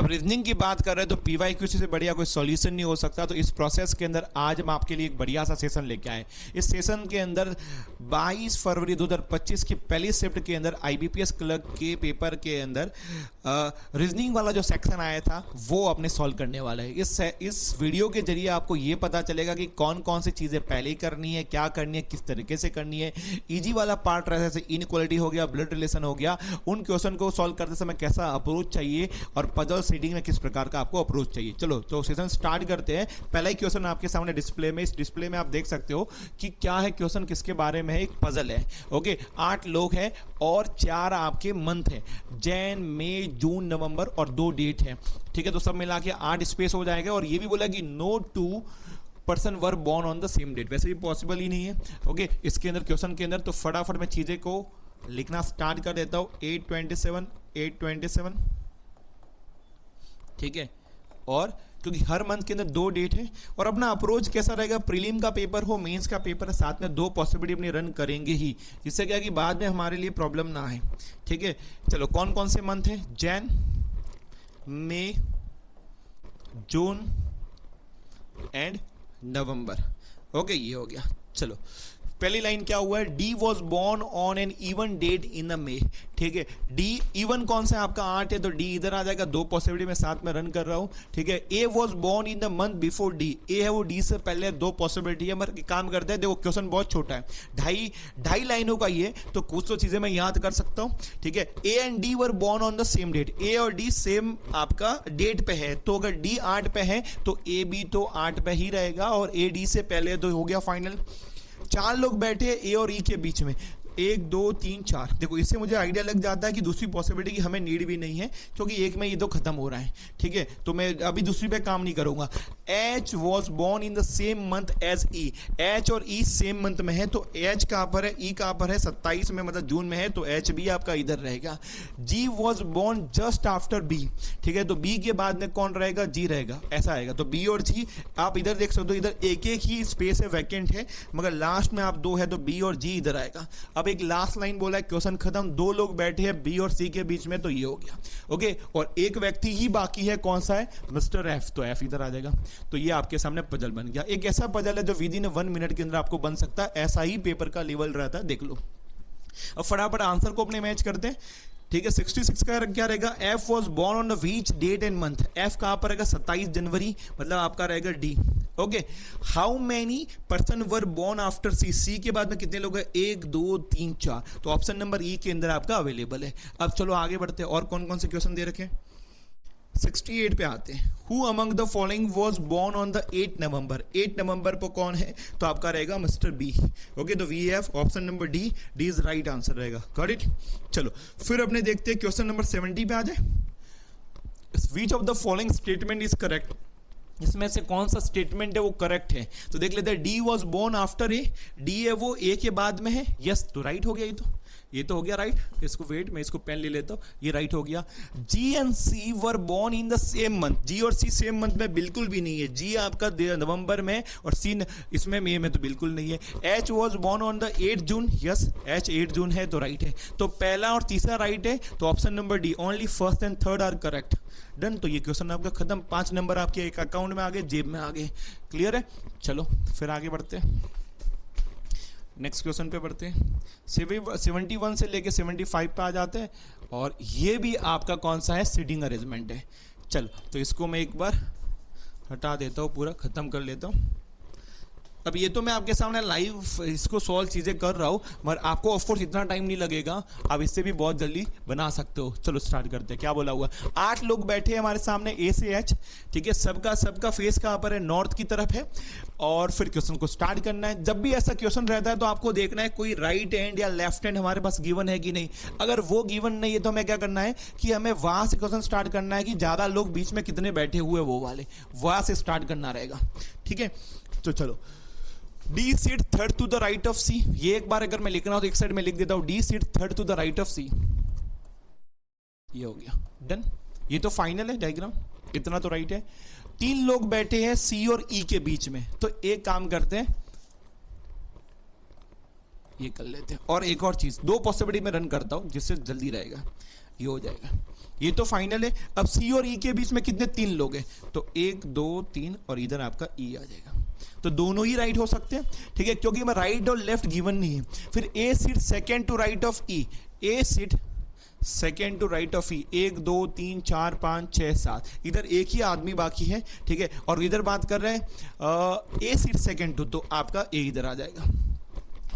जब रीजनिंग की बात कर रहे हैं तो पीवाईक्यू से बढ़िया कोई सॉल्यूशन नहीं हो सकता। तो इस प्रोसेस के अंदर आज हम आपके लिए एक बढ़िया सा सेशन लेके आए। इस सेशन के अंदर 22 फरवरी 2025 की पहली शिफ्ट के अंदर आईबीपीएस क्लर्क के पेपर के अंदर रीजनिंग वाला जो सेक्शन आया था वो अपने सॉल्व करने वाला है। इस वीडियो के जरिए आपको ये पता चलेगा कि कौन कौन सी चीज़ें पहले ही करनी है, क्या करनी है, किस तरीके से करनी है। ईजी वाला पार्ट रहता है, जैसे इनइक्वालिटी हो गया, ब्लड रिलेशन हो गया, उन क्वेश्चन को सॉल्व करते समय कैसा अप्रोच चाहिए और पजल सीडिंग में किस प्रकार का आपको अप्रोच चाहिए। चलो तो सेशन स्टार्ट करते हैं। पहला ही क्वेश्चन आपके सामने डिस्प्ले में, इस डिस्प्ले में आप देख सकते हो कि क्या है क्वेश्चन, किसके बारे में है। एक पजल है। ओके, 8 लोग हैं और 4 आपके मंथ हैं, जैन, मई, जून, नवंबर और 2 डेट है। ठीक है, तो सब मिला के 8 स्पेस हो जाएगा। और ये भी बोला कि no 2 person were born on the same date, वैसे भी पॉसिबल ही नहीं है। ओके, इसके अंदर क्वेश्चन के अंदर तो फटाफट मैं चीजें को लिखना स्टार्ट कर देता हूं। 827 ठीक है, और क्योंकि हर मंथ के अंदर 2 डेट है। और अपना अप्रोच कैसा रहेगा, प्रीलिम का पेपर हो, मेंस का पेपर है, साथ में 2 पॉसिबिलिटी अपनी रन करेंगे ही, जिससे क्या कि बाद में हमारे लिए प्रॉब्लम ना आए। ठीक है, चलो कौन कौन से मंथ है, Jan, May, June and November. Okay, ये हो गया। चलो पहली लाइन क्या हुआ है, D was born on an even date in the May. ठीक है, डी इवन कौन सा है आपका 8 है, तो डी इधर आ जाएगा। 2 पॉसिबिलिटी मैं साथ में रन कर रहा हूं। ठीक है, A was born in the month before D, A है वो डी से पहले, 2 पॉसिबिलिटी है। मगर काम करते हैं, देखो क्वेश्चन बहुत छोटा है, ढाई लाइनों का ये, तो कुछ तो चीजें मैं याद कर सकता हूं। ठीक है, A and D were born on the same date, A और डी सेम आपका डेट पे है, तो अगर डी 8 पे है तो ए भी तो 8 पे ही रहेगा और ए डी से पहले तो हो गया फाइनल। 4 लोग बैठे ए और ई के बीच में, 1 2 3 4। देखो इससे मुझे आइडिया लग जाता है कि दूसरी पॉसिबिलिटी की हमें नीड भी नहीं है, क्योंकि एक में ये तो खत्म हो रहा है। ठीक है, तो मैं अभी दूसरी पे काम नहीं करूंगा। H was born in the same month as E, H और ई सेम मंथ में है, तो एच कहां पर है, ई कहां पर है, 27 में, मतलब जून में है, तो एच भी आपका इधर रहेगा। G was born just after B. ठीक है, तो बी के बाद में कौन रहेगा, जी रहेगा, ऐसा आएगा। तो बी और जी आप इधर देख सकते हो, इधर एक एक ही स्पेस है, वैकेंट है, मगर लास्ट में आप 2 है, तो बी और जी इधर आएगा। अब एक लास्ट लाइन बोला है, क्वेश्चन खत्म। 2 लोग बैठे हैं बी और सी के बीच में, तो ये हो गया। ओके, और एक व्यक्ति ही बाकी है, कौन सा है, मिस्टर एफ, तो एफ इधर आ जाएगा। तो ये आपके सामने पजल बन गया। एक ऐसा पजल है जो विद इन 1 मिनट के अंदर आपको बन सकता है, ऐसा ही पेपर का लेवल रहता है, देख लो। अब फटाफट आंसर को अपने मैच करते हैं। ठीक है, 66 का क्या रहेगा, F was born on the which date and month, F कहां पर रहेगा, 27 जनवरी, मतलब आपका रहेगा D. Okay, how many person were born after C, C के बाद में कितने लोग हैं, 1 2 3 4, तो ऑप्शन नंबर ई के अंदर आपका अवेलेबल है। अब चलो आगे बढ़ते हैं, और कौन कौन से क्वेश्चन दे रखे हैं। 68 पे आते हैं। Who among the following was born on the 8 November, 8 नवंबर पर कौन है, तो आपका रहेगा मिस्टर बी। ओके, तो वी एफ option number D, D is right answer रहेगा। Got it. चलो फिर अपने देखते हैं क्वेश्चन नंबर 70 पे आ जाए। विच of the following statement is correct, इसमें से कौन सा स्टेटमेंट है वो करेक्ट है, तो देख लेते हैं। D was born after A, D है वो ए के बाद में है, यस, तो राइट हो गया, ये तो हो गया राइट। इसको वेट, मैं इसको पेन ले लेता हूँ, ये राइट हो गया। G and C were born in the same month, G और सी सेम मंथ में बिल्कुल भी नहीं है, जी आपका नवंबर में और सी इसमें मई में तो बिल्कुल नहीं है। H was born on the 8 June, yes, H 8 जून है, तो राइट है। तो पहला और तीसरा राइट है, तो option number D, only first and third are correct. Done, तो ये क्वेश्चन आपका खत्म। 5 नंबर आपके एक अकाउंट में आ गए, जेब में आ गए। क्लियर है, चलो फिर आगे बढ़ते हैं, नेक्स्ट क्वेश्चन पे बढ़ते हैं। 71 से लेके 75 पे आ जाते हैं, और ये भी आपका कौन सा है, सीटिंग अरेंजमेंट है। चलो तो इसको मैं एक बार हटा देता हूँ, पूरा खत्म कर लेता हूँ। अब ये तो मैं आपके सामने लाइव इसको सॉल्व चीज़ें कर रहा हूँ, मगर आपको ऑफकोर्स इतना टाइम नहीं लगेगा, आप इससे भी बहुत जल्दी बना सकते हो। चलो स्टार्ट करते हैं। क्या बोला हुआ, 8 लोग बैठे हैं हमारे सामने ए से एच। ठीक है, सबका फेस कहाँ पर है, नॉर्थ की तरफ है। और फिर क्वेश्चन को स्टार्ट करना है। जब भी ऐसा क्वेश्चन रहता है तो आपको देखना है कोई राइट हैंड या लेफ्ट हैंड हमारे पास गिवन है कि नहीं। अगर वो गिवन नहीं है तो हमें क्या करना है कि हमें वहां से क्वेश्चन स्टार्ट करना है कि ज़्यादा लोग बीच में कितने बैठे हुए, वो वाले वहां से स्टार्ट करना रहेगा। ठीक है, तो चलो। D seat third to the right of C, ये एक बार अगर मैं लिखना हो तो एक साइड में लिख देता हूं, D seat third to the right of C, ये हो गया डन। ये तो फाइनल है डायग्राम, इतना तो राइट है। 3 लोग बैठे हैं सी और ई के बीच में, तो एक काम करते हैं, ये कर लेते हैं। और एक और चीज, 2 पॉसिबिलिटी में रन करता हूं जिससे जल्दी रहेगा। ये हो जाएगा। ये तो फाइनल है। अब सी और ई के बीच में कितने 3 लोग हैं, तो 1 2 3 और इधर आपका ई आ जाएगा। तो दोनों ही राइट हो सकते हैं, ठीक है, क्योंकि मैं राइट और लेफ्ट गिवन नहीं है। फिर A seat second to right of E, A seat second to right of E, 1 2 3 4 5 6 7, इधर एक ही आदमी बाकी है, ठीक है। और इधर बात कर रहे हैं ए सीट सेकेंड टू, तो आपका ए इधर आ जाएगा।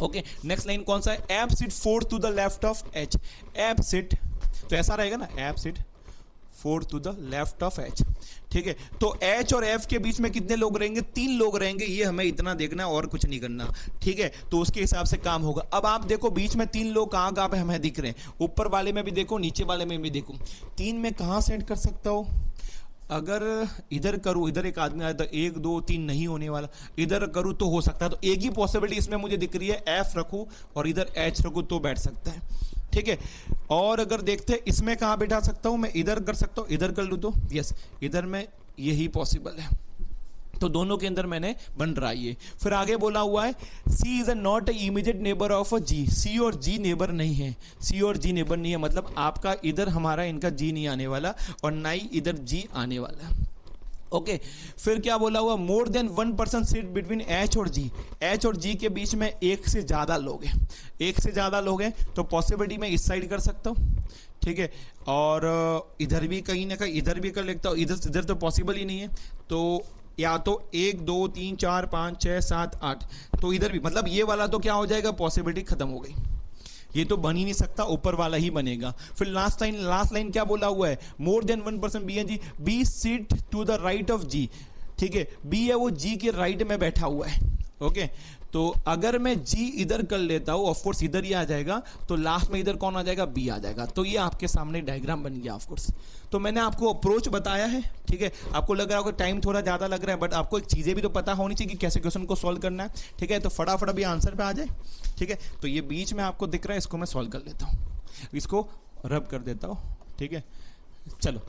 ओके, नेक्स्ट लाइन कौन सा है, F sit fourth to the left of H, F sit, तो ऐसा रहेगा ना, F sit fourth to the left of H, ठीक है। तो एच और एफ के बीच में कितने लोग रहेंगे, 3 लोग रहेंगे, ये हमें इतना देखना और कुछ नहीं करना, ठीक है। तो उसके हिसाब से काम होगा। अब आप देखो बीच में 3 लोग कहाँ कहाँ पे हमें दिख रहे हैं, ऊपर वाले में भी देखो, नीचे वाले में भी देखो। 3 में कहाँ सेट कर सकता हो, अगर इधर करूँ, इधर एक आदमी आया तो 1 2 3 नहीं होने वाला, इधर करूँ तो हो सकता है। तो एक ही पॉसिबिलिटी इसमें मुझे दिख रही है, एफ रखूँ और इधर एच रखूँ तो बैठ सकता है, ठीक है। और अगर देखते हैं इसमें कहाँ बैठा सकता हूँ, मैं इधर कर सकता हूँ, इधर कर लूँ तो यस, इधर में यही पॉसिबल है। तो दोनों के अंदर मैंने बन रहा है ये। फिर आगे बोला हुआ है C is not immediate neighbour of a G, C और जी नेबर नहीं है, सी और जी नेबर नहीं है, मतलब आपका इधर हमारा इनका जी नहीं आने वाला और ना ही इधर जी आने वाला। ओके, फिर क्या बोला हुआ, more than 1% seat between H और जी, एच और जी के बीच में एक से ज़्यादा लोग हैं, एक से ज़्यादा लोग हैं, तो पॉसिबिलिटी मैं इस साइड कर सकता हूँ, ठीक है। और इधर भी कहीं ना कहीं इधर भी कर लेता हूँ, इधर तो पॉसिबल ही नहीं है। तो या तो 1 2 3 4 5 6 7 8, तो इधर भी, मतलब ये वाला तो क्या हो जाएगा, पॉसिबिलिटी खत्म हो गई, ये तो बन ही नहीं सकता, ऊपर वाला ही बनेगा। फिर लास्ट लाइन क्या बोला हुआ है, मोर देन 1% बी है G, B seat to the right of G, ठीक है, बी है वो जी के राइट में बैठा हुआ है। ओके, तो अगर मैं जी इधर कर लेता हूँ, ऑफकोर्स इधर ही आ जाएगा, तो लास्ट में इधर कौन आ जाएगा, बी आ जाएगा। तो ये आपके सामने डायग्राम बन गया ऑफकोर्स। तो मैंने आपको अप्रोच बताया है, ठीक है। आपको लग रहा होगा टाइम थोड़ा ज़्यादा लग रहा है, बट आपको एक चीज़ें भी तो पता होनी चाहिए कि कैसे क्वेश्चन को सॉल्व करना है, ठीक है। तो फटाफट अभी आंसर पे आ जाए, ठीक है। तो ये बीच में आपको दिख रहा है, इसको मैं सॉल्व कर लेता हूँ, इसको रब कर देता हूँ, ठीक है। चलो,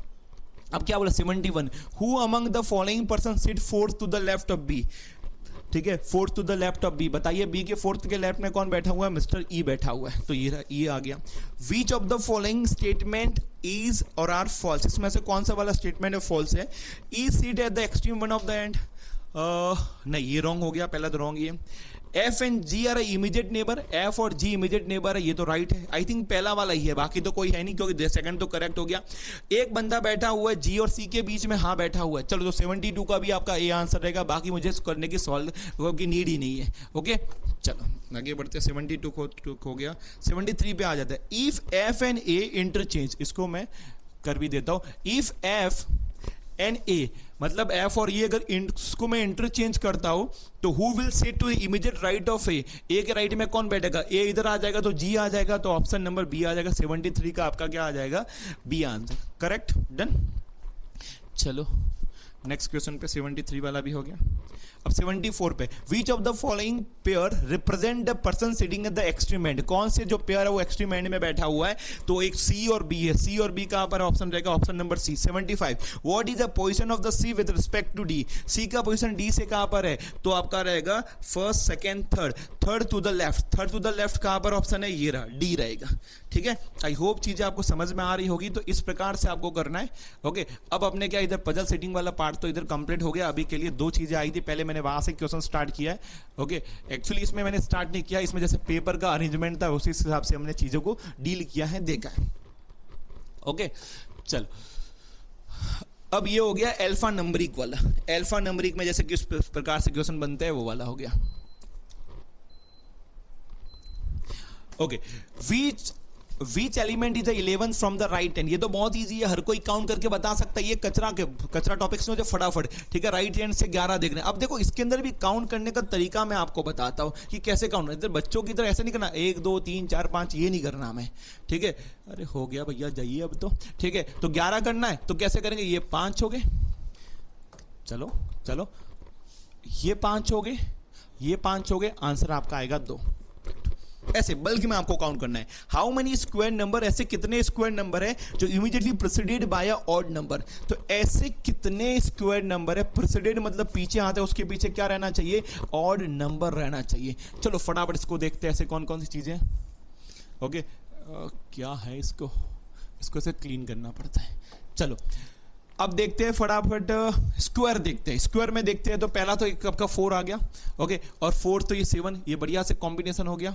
अब क्या बोला, 71, who among the following person sit fourth to the left of B, ठीक है, fourth to the left of B. बताइए बी के फोर्थ के लेफ्ट में कौन बैठा हुआ है, मिस्टर ई बैठा हुआ है, तो ये आ गया। Which of the following statement is or are false, इसमें से कौन सा वाला स्टेटमेंट है, फॉल्स है। E sit at the extreme one of the end, नहीं ये रॉन्ग हो गया, पहला तो रॉन्ग ये। F and G are immediate neighbour, F और जी इमीडिएट नेबर है, ये तो राइट है। आई थिंक पहला वाला ही है, बाकी तो कोई है नहीं, क्योंकि सेकंड तो करेक्ट हो गया। एक बंदा बैठा हुआ है जी और सी के बीच में, हाँ बैठा हुआ है, चलो तो 72 का भी आपका ए आंसर रहेगा, बाकी मुझे करने की सॉल्व की नीड ही नहीं है। ओके, चलो आगे बढ़ते हैं, 72 हो गया, 73 पे आ जाता है। If F and A interchange, इसको मैं कर भी देता हूँ, इफ एफ एंड ए, मतलब एफ और ये अगर इसको मैं इंटरचेंज करता हूं, तो who will sit to immediate right of A, A के राइट में कौन बैठेगा, ए इधर आ जाएगा तो जी आ जाएगा, तो ऑप्शन नंबर बी आ जाएगा। 73 का आपका क्या आ जाएगा, बी आंसर, करेक्ट, डन। चलो नेक्स्ट क्वेश्चन पे 73 वाला भी हो गया। अब 74 पे, विच of the following pair represent the person sitting at the extreme and, कौन से जो पेयर है वो एक्सट्रीम एंड में बैठा हुआ है, तो एक सी और बी है, सी और बी कहां पर ऑप्शन रहेगा, option number C. 75, what is the position of the C with respect to D, C का पोजीशन डी से कहां पर है, तो आपका रहेगा first second third, third to the left, third to the left कहां पर ऑप्शन है, ये रहा, डी रहेगा, ठीक है। आई होप चीजें आपको समझ में आ रही होगी, तो इस प्रकार से आपको करना है। ओके, अब अपने क्या इधर पजल सेटिंग वाला पार्ट तो इधर कंप्लीट हो गया। अभी के लिए 2 चीजें आई थी, पहले मैंने वहां से क्वेश्चन स्टार्ट किया है। ओके, एक्चुअली इसमें मैंने स्टार्ट नहीं किया, इसमें जैसे पेपर का अरेंजमेंट था उसी हिसाब से हमने चीजों को डील किया है, देखा है। ओके, चलो अब ये हो गया अल्फा नंबरिक वाला। अल्फा नंबरिक में जैसे किस प्रकार से क्वेश्चन बनते हैं वो वाला हो गया। Okay, which element is the 11th from the right hand, ये तो बहुत इजी है, हर कोई काउंट करके बता सकता है। ये कचरा टॉपिक्स में जो फटाफट, ठीक है, राइट हैंड से 11 देखना है। अब देखो इसके अंदर भी काउंट करने का तरीका मैं आपको बताता हूं कि कैसे काउंट, इधर बच्चों की तरह ऐसे नहीं करना 1 2 3 4 5, ये नहीं करना हमें, ठीक है। अरे हो गया भैया, जाइए अब तो, ठीक है। तो 11 करना है, तो कैसे करेंगे, ये 5 हो गए, चलो चलो, ये 5 हो गए, ये 5 हो गए, आंसर आपका आएगा 2। ऐसे बल्कि में आपको काउंट करना है। हाउ मेनी स्क्वायर नंबर, ऐसे कितने स्क्वायर नंबर है जो immediately preceded by a odd number, तो ऐसे कितने स्क्वायर नंबर है, प्रेसिडेड मतलब पीछे आते हैं, उसके पीछे क्या रहना चाहिए, ऑड नंबर रहना चाहिए। चलो फटाफट इसको देखते हैं, ऐसे कौन कौन सी चीजें। ओके, क्या है इसको, इसको से क्लीन करना पड़ता है। चलो अब देखते हैं फटाफट स्क्वायर देखते हैं। स्क्वायर में देखते हैं तो पहला तो एक आपका 4 आ गया, ओके, और 4 तो ये 7, ये बढ़िया से कॉम्बिनेशन हो गया,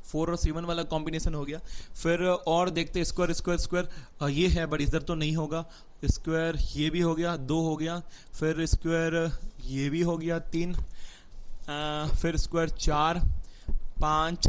4 और 7 वाला कॉम्बिनेशन हो गया। फिर और देखते हैं स्क्वायर स्क्वायर स्क्वायर, ये है बट इधर तो नहीं होगा, स्क्वायर ये भी हो गया, 2 हो गया, फिर स्क्वायर ये भी हो गया 3, फिर स्क्वायर 4 5,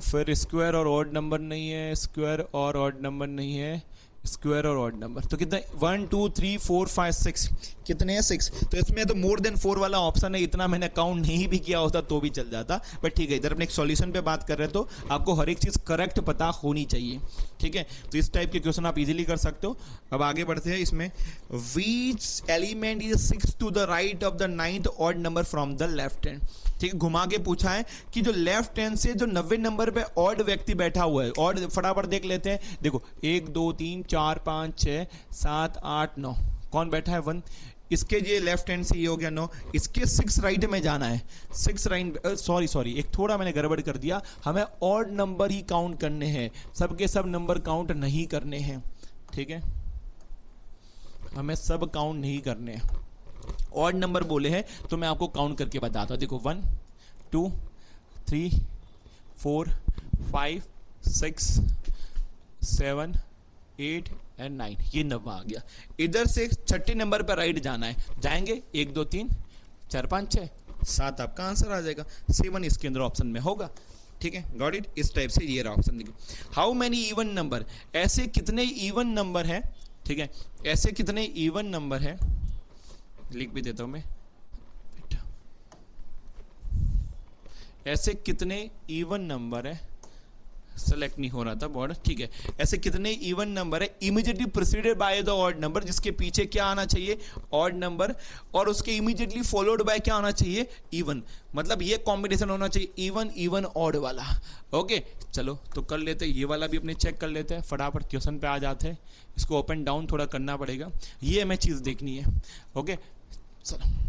फिर स्क्वायर और ऑड नंबर नहीं है, स्क्वायर और ऑड नंबर नहीं है, स्क्वायर और ऑड नंबर, तो कितने 1 2 3 4 5 6, कितने हैं 6। तो इसमें तो मोर देन 4 वाला ऑप्शन है, इतना मैंने काउंट नहीं भी किया होता तो भी चल जाता, बट ठीक है, इधर अपने एक सॉल्यूशन पे बात कर रहे हैं तो आपको हर एक चीज़ करेक्ट पता होनी चाहिए, ठीक है। तो इस टाइप के क्वेश्चन आप इजीली कर सकते हो। अब आगे बढ़ते हैं इसमें, which element is 6 to the right of the 9th odd number from the left hand, ठीक है, घुमा के पूछा है कि जो लेफ्ट हैंड से जो 90 नंबर पे ऑड व्यक्ति बैठा हुआ है, ऑड फटाफट देख लेते हैं, देखो 1 2 3 4 5 6 7 8 9, कौन बैठा है 1, इसके ये लेफ्ट हैंड से ये हो गया 9, इसके 6 राइट में जाना है, 6 राइट, सॉरी एक थोड़ा मैंने गड़बड़ कर दिया, हमें ऑड नंबर ही काउंट करने हैं, सबके सब नंबर काउंट नहीं करने हैं, ठीक है, हमें सब काउंट नहीं करने हैं, ऑड नंबर बोले हैं तो मैं आपको काउंट करके बताता हूँ। देखो 1 2 3 4 5 6 7 8 एंड 9, ये 9 आ गया। इधर से 6 नंबर पर राइट जाना है, जाएंगे 1 2 3 4 5 6 7, आपका आंसर आ जाएगा, 7 इसके अंदर ऑप्शन में होगा, ठीक है, गॉट इट। इस टाइप से ये रहा ऑप्शन, देखिए हाउ मैनी इवन नंबर, ऐसे कितने इवन नंबर है, ठीक है, ऐसे कितने इवन नंबर है, लिख भी देता हूं मैं, ऐसे कितने इवन नंबर है, सेलेक्ट नहीं हो रहा था बॉर्डर, ठीक है, ऐसे कितने इवन नंबर है immediately preceded by the odd number, जिसके पीछे क्या आना चाहिए, ऑड नंबर, और उसके इमीडिएटली फॉलोड बाय क्या आना चाहिए, इवन, मतलब ये कॉम्बिनेशन होना चाहिए इवन इवन ऑड वाला, ओके। चलो तो कर लेते हैं, ये वाला भी अपने चेक कर लेते हैं, फटाफट क्वेश्चन पे आ जाते हैं, इसको ओपन डाउन थोड़ा करना पड़ेगा, ये हमें चीज़ देखनी है, ओके। चलो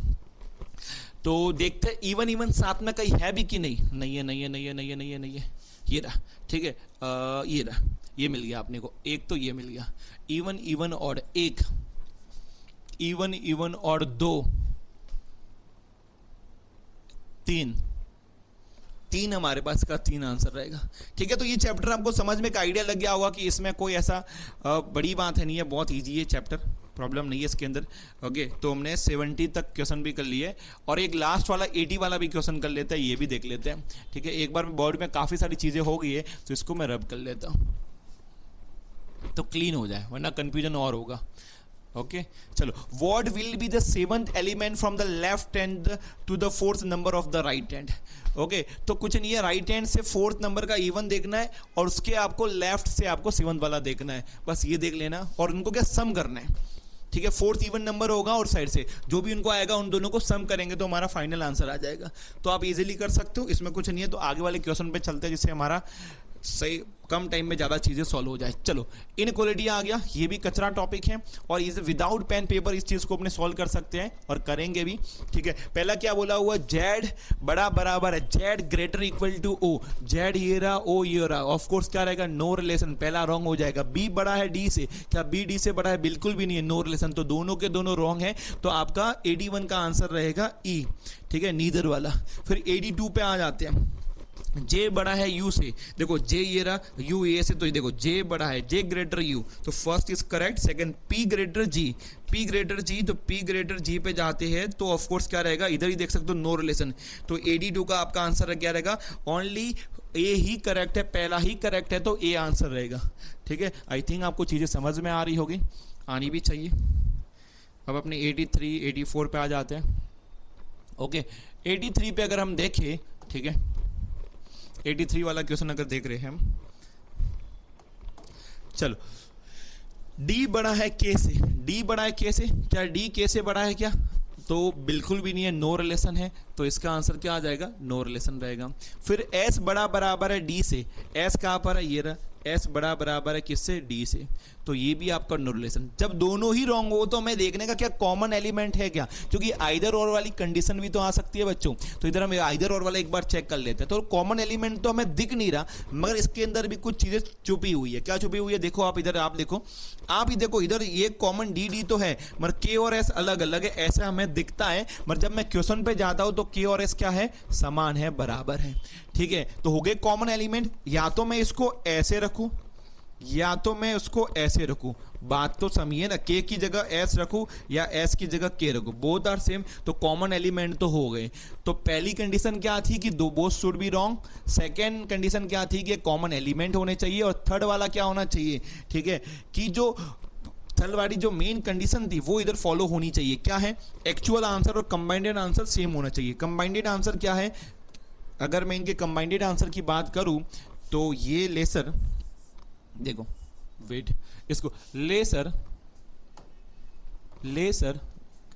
तो देखते हैं इवन इवन साथ में कहीं है भी कि नहीं, नहीं है नहीं है नहीं है नहीं है नहीं है नहीं है, ये रहा, ठीक है, ये रहा, ये मिल गया अपने को, एक तो ये मिल गया, even even odd 1, even even odd 2, 3 हमारे पास का 3 आंसर रहेगा, ठीक है। तो ये चैप्टर आपको समझ में एक आइडिया लग गया होगा कि इसमें कोई ऐसा बड़ी बात है नहीं है, बहुत इजी है चैप्टर, प्रॉब्लम नहीं है इसके अंदर, ओके। तो हमने 70 तक क्वेश्चन भी कर लिए, और एक लास्ट वाला 80 वाला भी क्वेश्चन कर लेते हैं, ये भी देख लेते हैं, ठीक है। एक बार बोर्ड में काफ़ी सारी चीज़ें हो गई है तो इसको मैं रब कर लेता हूँ तो क्लीन हो जाए, वरना कन्फ्यूजन और होगा, ओके। चलो, what will be the 7th element from the left hand to the 4th number of the right hand, okay. तो कुछ नहीं है, राइट हैंड से 4th नंबर का इवन देखना है, और उसके आपको लेफ्ट से आपको 7th वाला देखना है, बस ये देख लेना, और उनको क्या सम करना है, ठीक है। 4th इवन नंबर होगा और साइड से जो भी उनको आएगा उन दोनों को सम करेंगे तो हमारा फाइनल आंसर आ जाएगा। तो आप इजीली कर सकते हो, इसमें कुछ नहीं है। तो आगे वाले क्वेश्चन पे चलते हैं जिससे हमारा सही कम टाइम में ज़्यादा चीज़ें सॉल्व हो जाए। चलो, इनइक्वालिटी आ गया, ये भी कचरा टॉपिक है, और इसे विदाउट पेन पेपर इस चीज़ को अपने सॉल्व कर सकते हैं और करेंगे भी, ठीक है। पहला क्या बोला हुआ, जेड बड़ा बराबर है, Z greater equal to O, Z ये रहा, ओ ये रहा, ऑफ कोर्स क्या रहेगा, नो रिलेशन, पहला रॉन्ग हो जाएगा। बी बड़ा है डी से, क्या बी डी से बड़ा है, बिल्कुल भी नहीं है, नो रिलेशन, तो दोनों के दोनों रॉन्ग है, तो आपका 81 का आंसर रहेगा ई, ठीक है, नीदर वाला। फिर 82 पे आ जाते हैं, जे बड़ा है यू से, देखो जे ये रहा, यू ए से, तो ये देखो जे बड़ा है, जे ग्रेटर यू, तो first is correct. Second, P greater G, P greater G, तो पी ग्रेटर जी पे जाते हैं तो ऑफ कोर्स क्या रहेगा, इधर ही देख सकते हो नो रिलेशन, तो 82 का आपका आंसर क्या रहेगा, ओनली ए ही करेक्ट है, पहला ही करेक्ट है, तो ए आंसर रहेगा, ठीक है। आई थिंक आपको चीज़ें समझ में आ रही होगी, आनी भी चाहिए। अब अपने 83 84 पे आ जाते हैं, ओके। 83 पे अगर हम देखें, ठीक है, 83 वाला क्वेश्चन अगर देख रहे हैं हम, चलो, डी बड़ा है के से, डी बड़ा है के से, क्या डी के से बड़ा है क्या, तो बिल्कुल भी नहीं है, नो रिलेशन है, तो इसका आंसर क्या आ जाएगा, नो रिलेशन रहेगा। फिर एस बड़ा बराबर है डी से, एस कहाँ पर है, ये रहा, एस बड़ा बराबर है किससे, डी से, तो ये भी आपका नो रिलेशन। जब दोनों ही रॉन्ग हो तो हमें देखने का क्या कॉमन एलिमेंट है क्या, क्योंकि आइदर और वाली कंडीशन भी तो आ सकती है बच्चों। तो इधर हम आइदर और वाला एक बार चेक कर लेते हैं। तो कॉमन एलिमेंट तो हमें दिख नहीं रहा, मगर इसके अंदर भी कुछ चीजें छुपी हुई है। क्या छुपी हुई है, देखो आप इधर, आप ही देखो इधर ये कॉमन डी डी तो है, मगर के और एस अलग अलग है, ऐसा हमें दिखता है। मगर जब मैं क्वेश्चन पे जाता हूं तो के और एस क्या है, समान है, बराबर है। ठीक है, तो हो गए कॉमन एलिमेंट। या तो मैं इसको ऐसे रखूं या तो मैं उसको ऐसे रखूं, बात तो समझिए ना, के की जगह एस रखूं या एस की जगह के रखूं, बोथ आर सेम, तो कॉमन एलिमेंट तो हो गए। तो पहली कंडीशन क्या थी कि दो both should be wrong, second condition क्या थी कि कॉमन एलिमेंट होने चाहिए, और थर्ड वाला क्या होना चाहिए, ठीक है, कि जो थर्ड वाली जो मेन कंडीशन थी वो इधर फॉलो होनी चाहिए। क्या है, एक्चुअल आंसर और कंबाइंडेड आंसर सेम होना चाहिए। कंबाइंडेड आंसर क्या है, अगर मैं इनके कंबाइंडेड आंसर की बात करूं तो ये लेसर, देखो वेट, इसको लेसर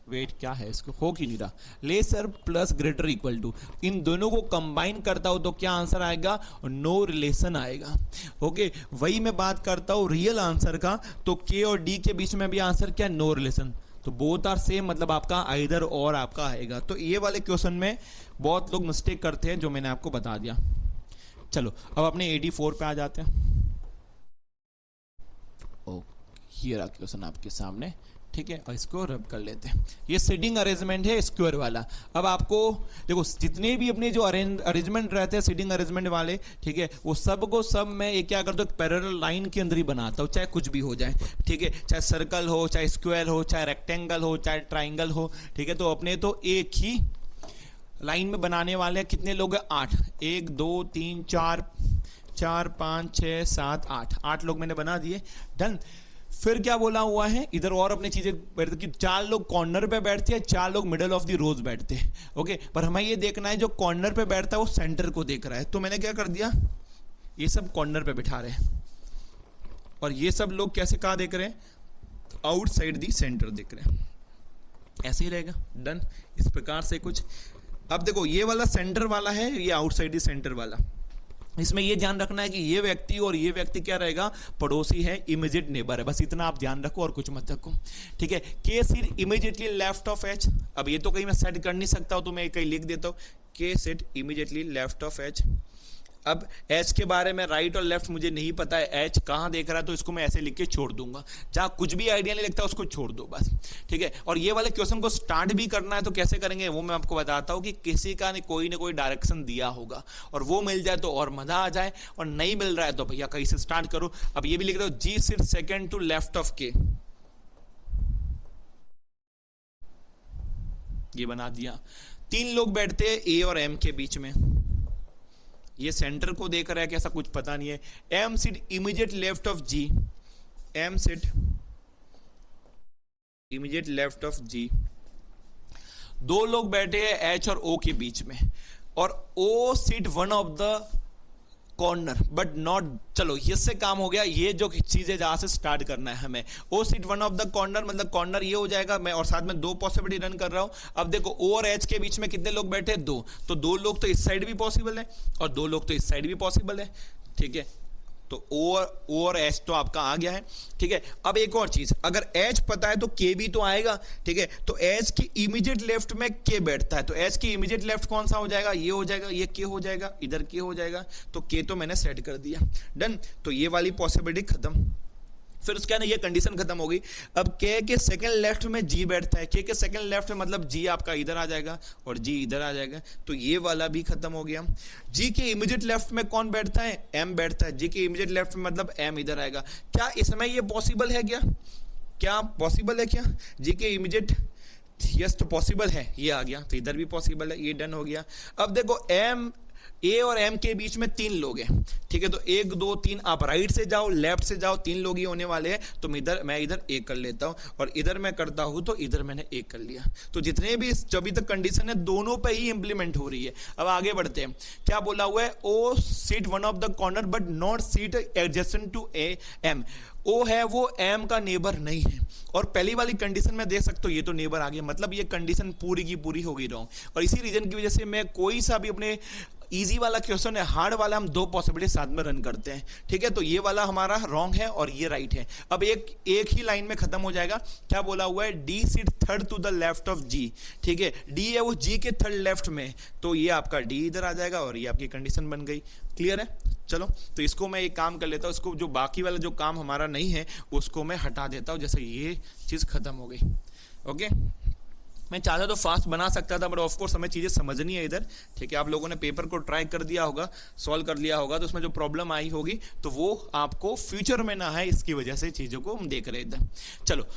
वेट क्या है, इसको हो क्यों नहीं रहा, lesser plus greater equal to, इन दोनों को कंबाइन करता हूं तो क्या आंसर आएगा, नो रिलेशन आएगा। ओके, वही मैं बात करता हूं रियल आंसर का, तो के और डी के बीच में भी आंसर क्या, नो रिलेशन, तो बोथ आर सेम, मतलब आपका आइदर और आपका आएगा। तो ये वाले क्वेश्चन में बहुत लोग मिस्टेक करते हैं, जो मैंने आपको बता दिया। चलो अब अपने 84 पे आ जाते हैं। ये रहा क्वेश्चन आपके सामने, ठीक है, और इसको रब कर लेते हैं। ये सीटिंग अरेंजमेंट है स्क्वायर वाला। अब आपको देखो जितने भी अपने जो अरेंजमेंट रहते हैं सीटिंग अरेंजमेंट वाले, ठीक है, वो सब को सब मैं ये क्या करता हूँ, पैरेलल लाइन के अंदर ही बनाता हूँ, चाहे कुछ भी हो जाए, ठीक है, चाहे सर्कल हो, चाहे स्क्वायर हो, चाहे रेक्टेंगल हो, चाहे ट्राइंगल हो, ठीक है। तो अपने तो एक ही लाइन में बनाने वाले हैं। कितने लोग हैं, 8, 1 2 3 4 4 5 6 7 8 लोग मैंने बना दिए, डन। फिर क्या बोला हुआ है इधर, और अपनी चीजें बैठते कि 4 लोग कॉर्नर पे बैठते हैं, 4 लोग मिडल ऑफ द रोज बैठते हैं। ओके, पर हमें ये देखना है जो कॉर्नर पे बैठता है वो सेंटर को देख रहा है। तो मैंने क्या कर दिया, ये सब कॉर्नर पे बिठा रहे हैं, और ये सब लोग कैसे कहा देख रहे हैं, आउटसाइड दी सेंटर देख रहे हैं। ऐसे ही रहेगा, डन, इस प्रकार से कुछ। अब देखो ये वाला सेंटर वाला है, ये आउटसाइड दी सेंटर वाला, इसमें ये ध्यान रखना है कि ये व्यक्ति और ये व्यक्ति क्या रहेगा, पड़ोसी है, इमीडिएट नेबर है, बस इतना आप ध्यान रखो और कुछ मत रखो, ठीक है। K sit immediately left of H, अब ये तो कहीं मैं सेट कर नहीं सकता हूं, तो मैं कहीं लिख देता हूं, K sit immediately left of H. अब एच के बारे में राइट और लेफ्ट मुझे नहीं पता है, एच कहां देख रहा है, तो इसको मैं ऐसे लिख के छोड़ दूंगा, जहां कुछ भी आइडिया नहीं लगता उसको छोड़ दो बस, ठीक है। और ये वाले क्वेश्चन को स्टार्ट भी करना है तो कैसे करेंगे वो मैं आपको बताता हूं, कि किसी का ना कोई डायरेक्शन दिया होगा, और वो मिल जाए तो और मजा आ जाए, और नहीं मिल रहा है तो भैया कहीं से स्टार्ट करो। अब ये भी लिख दो, G sit second to left of K, ये बना दिया। 3 लोग बैठते हैं ए और एम के बीच में, ये सेंटर को देख रहा है कि ऐसा कुछ पता नहीं है। M sit immediate left of G, M sit immediate left of G. 2 लोग बैठे हैं एच और ओ के बीच में, और O sit one of the corner but not, चलो इससे काम हो गया, ये जो चीज है जहां से स्टार्ट करना है हमें, O sit one of the corner, मतलब कॉर्नर ये हो जाएगा, मैं और साथ में 2 पॉसिबिलिटी रन कर रहा हूं। अब देखो ओ और एच के बीच में कितने लोग बैठे, 2, तो 2 लोग तो इस साइड भी पॉसिबल है और 2 लोग तो इस साइड भी पॉसिबल है, ठीक है। तो ओ और एच तो आपका आ गया है, ठीक है। अब एक और चीज, अगर एच पता है तो के भी तो आएगा, ठीक है। तो एच की इमीडिएट लेफ्ट में के बैठता है, तो एच की इमीडिएट लेफ्ट कौन सा हो जाएगा, ये हो जाएगा, ये के हो जाएगा, इधर के हो जाएगा, तो के तो मैंने सेट कर दिया, डन। तो ये वाली पॉसिबिलिटी खत्म। फिर उसके बाद ये कंडीशन खत्म हो गई। अब के सेकंड लेफ्ट में जी बैठता है, के सेकंड लेफ्ट में मतलब जी आपका इधर आ जाएगा और जी इधर आ जाएगा, तो ये वाला भी खत्म हो गया। जी के इमीडिएट लेफ्ट में कौन बैठता है, एम बैठता है, जी के इमीडिएट लेफ्ट में मतलब एम इधर आएगा। क्या इसमें ये पॉसिबल है, क्या पॉसिबल है, क्या जी के इमीडिएट, यस तो पॉसिबल है, ये आ गया, तो इधर भी पॉसिबल है, ये डन हो गया। अब देखो एम, ए और एम के बीच में 3 लोग हैं, ठीक है। तो 1 2 3, आप राइट से जाओ लेफ्ट से जाओ, 3 लोग ही होने वाले हैं, तो मैं इधर 1 कर लेता हूं, और इधर मैं करता हूं तो इधर मैंने 1 कर लिया। तो जितने भी अभी तक कंडीशन है दोनों पे ही इंप्लीमेंट हो रही है। अब आगे बढ़ते हैं, क्या बोला हुआ है, O sit one of the corner but not sit adjacent to A M. O है वो एम का नेबर नहीं है, और पहली वाली कंडीशन में देख सकते हो ये तो नेबर आ गया, मतलब ये कंडीशन पूरी की पूरी हो गई रॉन्ग। और इसी रीजन की वजह से मैं कोई सा भी अपने इजी वाला क्वेश्चन है, हार्ड वाला हम दो पॉसिबिलिटी साथ में रन करते हैं, ठीक है। तो ये वाला हमारा रॉन्ग है और ये राइट है। अब एक ही लाइन में खत्म हो जाएगा। क्या बोला हुआ है, D sit third to the left of G, ठीक है। डी है वो जी के थर्ड लेफ्ट में, तो ये आपका डी इधर आ जाएगा और ये आपकी कंडीशन बन गई। क्लियर है? चलो तो इसको मैं एक काम कर लेता हूँ, इसको जो बाकी वाला जो काम हमारा नहीं है उसको मैं हटा देता हूँ, जैसे ये चीज़ खत्म हो गई। ओके, मैं चाहता तो फास्ट बना सकता था, बट ऑफ कोर्स हमें चीज़ें समझनी है इधर, ठीक है। आप लोगों ने पेपर को ट्राई कर दिया होगा, सॉल्व कर लिया होगा, तो उसमें जो प्रॉब्लम आई होगी तो वो आपको फ्यूचर में ना है, इसकी वजह से चीज़ों को हम देख रहे थे। चलो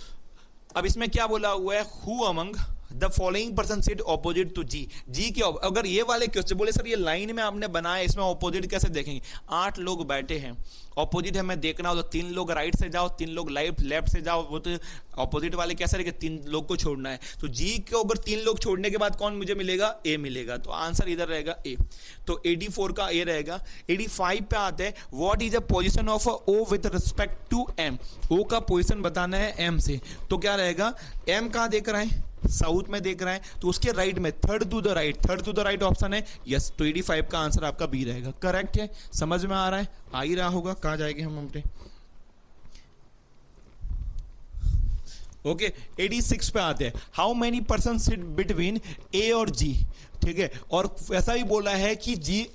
अब इसमें क्या बोला हुआ है, who among the following person sit opposite to G. G के अगर ये वाले क्वेश्चन बोले सर ये लाइन में आपने बनाया, इसमें ऑपोजिट कैसे देखेंगे? 8 लोग बैठे हैं, ऑपोजिट हमें देखना हो तो 3 लोग राइट से जाओ, 3 लोग लेफ्ट से जाओ, वो तो ऑपोजिट वाले कैसे रहेंगे? 3 लोग को छोड़ना है, तो जी के ऊपर 3 लोग छोड़ने के बाद कौन मुझे मिलेगा? ए मिलेगा, तो आंसर इधर रहेगा ए। तो 84 का ए रहेगा। 85 पे आते हैं, what is the position of O with respect to M. O का पोजीशन बताना है एम से, तो क्या रहेगा? एम कहाँ देख रहा है? साउथ में देख रहा है, तो उसके राइट में third to the right, third to the right option है, यस। तो 85 का आंसर आपका बी रहेगा। करेक्ट है? समझ में आ रहा है? आ ही रहा होगा। कहाँ जाएंगे हम अपने? ओके 86 पे आते हैं, how many person sit between A और जी, ठीक है। और ऐसा भी बोला है कि जी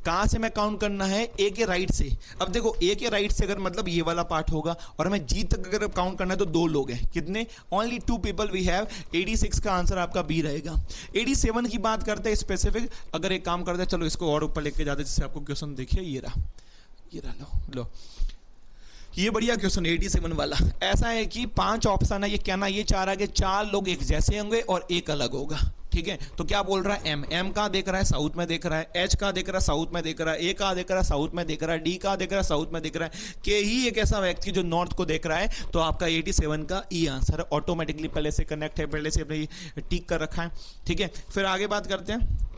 कहां से मैं काउंट करना है? ए के राइट से। अब देखो ए के राइट से अगर मतलब ये वाला पार्ट होगा और हमें जी तक अगर काउंट करना है तो 2 लोग हैं। कितने? Only 2 people we have. 86 का आंसर आपका बी रहेगा। 87 की बात करते हैं स्पेसिफिक, अगर एक काम करते हैं, चलो इसको और ऊपर लेके जाते हैं जिससे आपको क्वेश्चन देखिए। ये रहा लो ये बढ़िया क्वेश्चन 87 वाला। ऐसा है कि 5 ऑप्शन है, ये कहना ये चाह रहा है कि 4 लोग एक जैसे होंगे और एक अलग होगा, ठीक है। तो क्या बोल रहा है? एम कहाँ देख रहा है? साउथ में देख रहा है। एच कहाँ देख रहा है? साउथ में देख रहा है। ए कहाँ देख रहा है? साउथ में देख रहा है। डी कहाँ देख रहा है? साउथ में देख रहा है। के ही एक ऐसा व्यक्ति जो नॉर्थ को देख रहा है, तो आपका 87 का ई आंसर ऑटोमेटिकली पहले से कनेक्ट है, पहले से अपने टिक कर रखा है, ठीक है। फिर आगे बात करते हैं,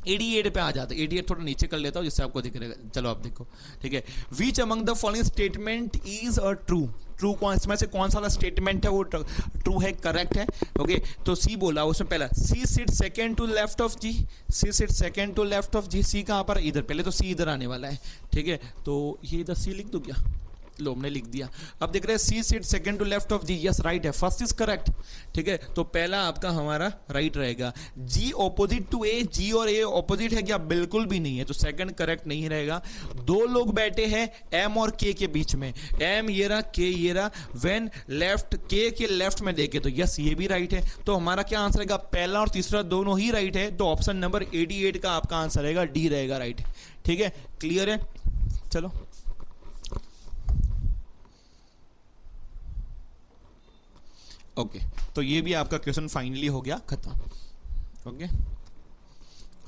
88 पे आ जाता है। 88 थोड़ा नीचे कर लेता हूँ जिससे आपको दिख रहेगा। चलो आप देखो, ठीक है। Which among the following statement is a true. True कौन, इसमें से कौन सा वाला स्टेटमेंट है वो ट्रू है, करेक्ट है? ओके तो सी बोला उसमें पहला, C sit second to left of G. C sit second to left of G. C कहाँ पर? इधर। पहले तो सी इधर आने वाला है, ठीक है। तो ये इधर सी लिख दूँ क्या? लो हमने लिख दिया। अब देख रहे हैं C sit second to left of G, yes right है, फर्स्ट इज करेक्ट, ठीक है। तो पहला आपका हमारा राइट रहेगा। जी ऑपोजिट टू ए, जी और ए ऑपोजिट है क्या? बिल्कुल भी नहीं है, तो सेकंड करेक्ट नहीं रहेगा। 2 लोग बैठे हैं एम और के बीच में, एम ये रहा, के ये रहा, व्हेन लेफ्ट, के लेफ्ट में देखे तो यस ये भी राइट है। तो हमारा क्या आंसर रहेगा? पहला और तीसरा दोनों ही राइट है, तो ऑप्शन नंबर 88 का आपका आंसर रहेगा डी रहेगा राइट, ठीक है। क्लियर है? चलो ओके तो ये भी आपका क्वेश्चन फाइनली हो गया खत्म। ओके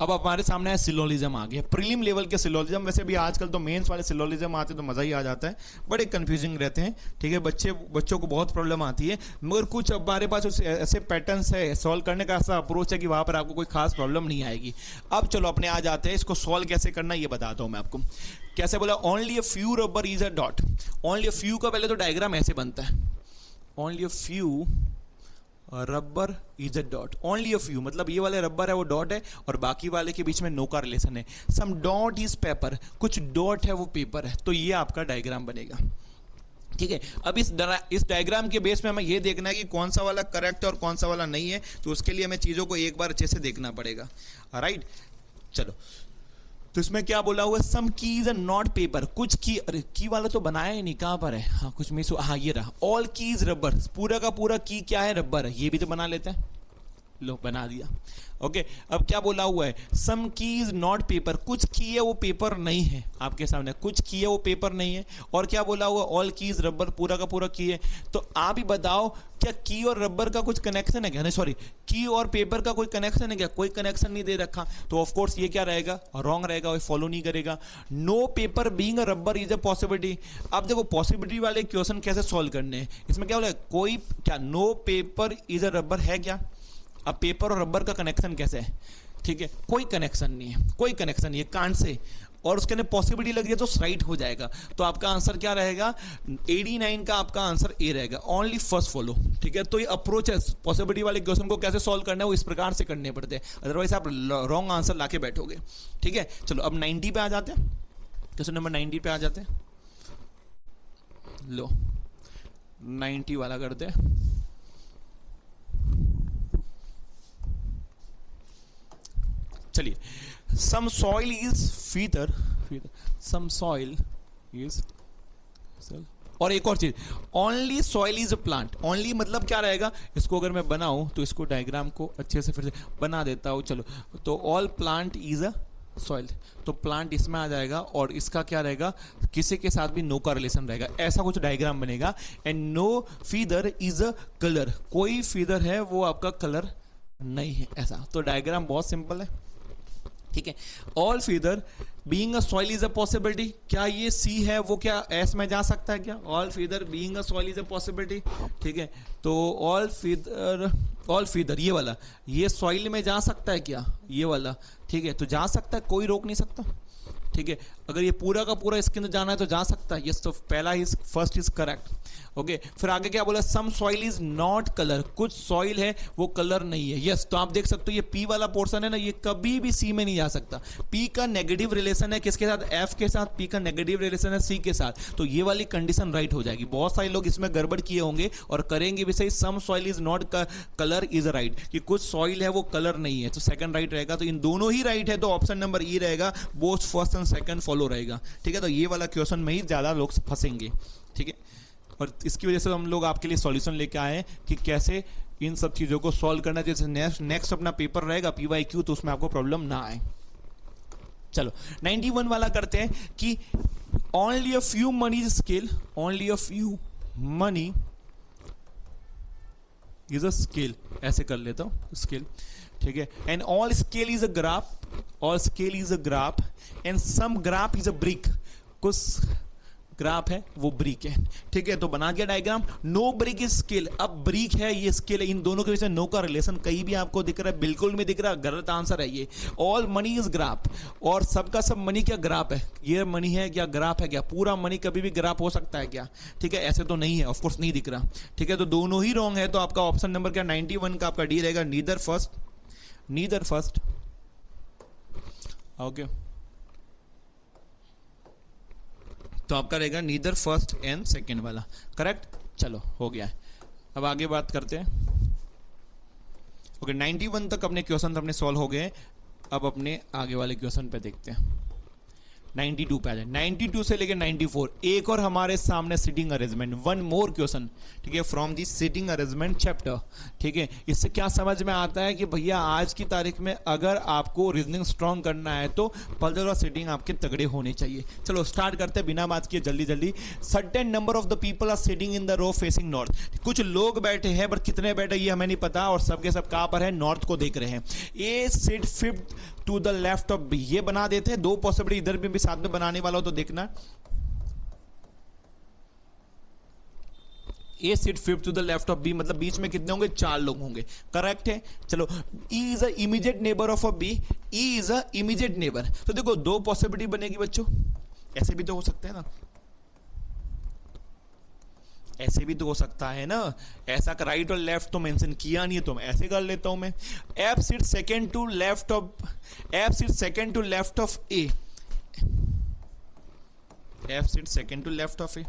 अब हमारे सामने है सिलोलिज्म आ गया, प्रीलिम लेवल के सिलोलिज्म। वैसे भी आजकल तो मेंस वाले सिलोलिज्म आते हैं तो मज़ा ही आ जाता है, बड़े कंफ्यूजिंग रहते हैं, ठीक है। बच्चों को बहुत प्रॉब्लम आती है, मगर कुछ अब हमारे पास ऐसे पैटर्न्स है, सॉल्व करने का ऐसा अप्रोच है कि वहाँ पर आपको कोई खास प्रॉब्लम नहीं आएगी। अब चलो अपने आ जाते हैं, इसको सॉल्व कैसे करना ये बताता हूँ मैं आपको। कैसे बोला? Only a few rubber is a dot. Only a few का पहले तो डायग्राम ऐसे बनता है, only a few rubber is a dot. Only a few मतलब ये वाले रबर है वो डॉट है और बाकी वाले के बीच में नो का रिलेशन है। सम डॉट इज पेपर, कुछ डॉट है वो पेपर है, तो ये आपका डायग्राम बनेगा, ठीक है। अब इस डायग्राम के बेस में हमें ये देखना है कि कौन सा वाला करेक्ट है और कौन सा वाला नहीं है, तो उसके लिए हमें चीज़ों को एक बार अच्छे से देखना पड़ेगा, राइट। चलो तो इसमें क्या बोला हुआ है? Some keys are not paper, कुछ की, अरे की वाला तो बनाया ही नहीं, कहाँ पर है? हाँ कुछ मिस, हाँ ये रहा। ऑल कीज रबर, पूरा का पूरा की क्या है? रबर है, ये भी तो बना लेते हैं, लो बना दिया। ओके अब क्या बोला हुआ है? सम की इज नॉट पेपर, कुछ की है वो पेपर नहीं है, आपके सामने कुछ की है वो पेपर नहीं है। और क्या बोला हुआ? ऑल कीज रबर, पूरा का पूरा की है। तो आप ही बताओ क्या की और रबर का कुछ कनेक्शन है क्या? नहीं सॉरी, की और पेपर का कोई कनेक्शन है क्या? कोई कनेक्शन नहीं दे रखा, तो ऑफ कोर्स ये क्या रहेगा? रॉन्ग रहेगा, वो फॉलो नहीं करेगा। No paper being a rubber is a possibility. अब देखो पॉसिबिलिटी वाले क्वेश्चन कैसे सॉल्व करने हैं, इसमें क्या बोला? कोई क्या no paper is a rubber है क्या? अब पेपर और रबर का कनेक्शन कैसे है? ठीक है, कोई कनेक्शन नहीं है, कोई कनेक्शन नहीं है, कांट से। और उसके अंदर पॉसिबिलिटी लग रही है तो राइट हो जाएगा। तो आपका आंसर क्या रहेगा, 89 का आपका आंसर ए रहेगा, ओनली फर्स्ट फॉलो। ठीक है, तो ये अप्रोच है, पॉसिबिलिटी वाले क्वेश्चन को कैसे सॉल्व करना है वो इस प्रकार से करने पड़ते हैं, अदरवाइज आप रॉन्ग आंसर लाके बैठोगे। ठीक है, चलो अब 90 पे आ जाते हैं, क्वेश्चन नंबर 90 पे आ जाते हैं। लो 90 वाला करते हैं। चलिए, some soil is feather, some soil is, और एक और चीज, only soil is a plant. Only मतलब क्या रहेगा, इसको अगर मैं बनाऊं तो इसको डायग्राम को अच्छे से फिर से बना देता हूं। चलो, तो all plant is a soil, तो प्लांट इसमें आ जाएगा और इसका क्या रहेगा, किसी के साथ भी नो का रिलेशन रहेगा, ऐसा कुछ डायग्राम बनेगा। And no feather is a colour, कोई फीदर है वो आपका कलर नहीं है, ऐसा। तो डायग्राम बहुत सिंपल है। ठीक है, all feather being a soil is a possibility, क्या ये सी है वो क्या एस में जा सकता है क्या, all feather being a soil is a possibility. ठीक है, तो ऑल फीदर ये वाला, ये सॉइल में जा सकता है क्या, ये वाला। ठीक है, तो जा सकता है, कोई रोक नहीं सकता। ठीक है, अगर ये पूरा का पूरा इसके अंदर जाना है तो जा सकता है, यस। तो पहला is first is correct. Okay, फिर आगे क्या बोला, सम सॉइल इज नॉट कलर, कुछ सॉइल है वो कलर नहीं है, यस। तो आप देख सकते हो ये पी वाला पोर्शन है ना, ये कभी भी सी में नहीं जा सकता। पी का नेगेटिव रिलेशन है किसके साथ, एफ के साथ, पी का नेगेटिव रिलेशन है सी के साथ, तो ये वाली कंडीशन राइट हो जाएगी। बहुत सारे लोग इसमें गड़बड़ किए होंगे और करेंगे भी सही, some soil is not colour is right, कि कुछ सॉइल है वो कलर नहीं है, तो सेकंड राइट रहेगा। तो इन दोनों ही राइट है, तो ऑप्शन नंबर ई रहेगा, both first and second follow रहेगा। ठीक है, तो ये वाला क्वेश्चन में ही ज्यादा लोग फंसेंगे। ठीक है, और इसकी वजह से हम लोग आपके लिए सॉल्यूशन लेके आए हैं कि कैसे इन सब चीज़ों को सॉल्व करना, जैसे नेक्स्ट अपना पेपर रहेगा PYQ, तो उसमें आपको प्रॉब्लम ना आए। चलो 91 वाला करते हैं कि only a few money scale, only a few money is a scale, ऐसे कर लेता हूँ स्केल। ठीक है, and all scale is a graph, all scale is a graph, and some graph is a brick, कुछ ग्राफ है वो brick है। ठीक है, तो बना गया diagram, no brick is scale. अब ब्रिक है, ये स्केल है, इन दोनों के बीच में नो का रिलेशन कहीं भी आपको दिख रहा है, बिल्कुल नहीं दिख रहा, गलत आंसर है ये। ऑल मनी इज ग्राफ, और सबका सब मनी क्या ग्राफ है, ये मनी है क्या ग्राफ है क्या, पूरा मनी कभी भी ग्राफ हो सकता है क्या। ठीक है, ऐसे तो नहीं है, ऑफकोर्स नहीं दिख रहा। ठीक है, तो दोनों ही रॉन्ग है, तो आपका ऑप्शन नंबर क्या 91 का आपका डी रहेगा, नीदर फर्स्ट। ओके, तो आपका रहेगा नीदर फर्स्ट एंड सेकेंड वाला करेक्ट। चलो हो गया है, अब आगे बात करते हैं। ओके, 91 तक अपने क्वेश्चन अपने सॉल्व हो गए, अब अपने आगे वाले क्वेश्चन पे देखते हैं। 92 पे आ जाए, 92 से लेकर 94 एक और हमारे सामने sitting arrangement, one more question. ठीक है, from the sitting arrangement chapter. ठीक है, इससे क्या समझ में आता है कि भैया आज की तारीख में अगर आपको रीजनिंग स्ट्रॉन्ग करना है तो पजल और सिटिंग आपके तगड़े होने चाहिए। चलो स्टार्ट करते हैं बिना बात किए जल्दी। Certain number of the people are sitting in the row facing north, कुछ लोग बैठे हैं बट कितने बैठे ये हमें नहीं पता, और सबके सब कहां पर है, नॉर्थ को देख रहे हैं। A sit fifth to the left of B, ये बना देते हैं, दो पॉसिबिलिटी इधर भी साथ में बनाने वाला हो तो देखना। A sit fifth to the left of B, मतलब बीच में कितने होंगे, 4 लोग होंगे, करेक्ट है। चलो, E is a immediate neighbour of a B, E is a immediate neighbour, तो देखो दो पॉसिबिलिटी बनेगी बच्चों, ऐसे भी तो हो सकता है ना, ऐसे भी तो हो सकता है ना, ऐसा राइट और लेफ्ट तो मेंशन किया नहीं है, तो मैं ऐसे कर लेता हूं मैं, F sit second to left of A, F sit second to left of A,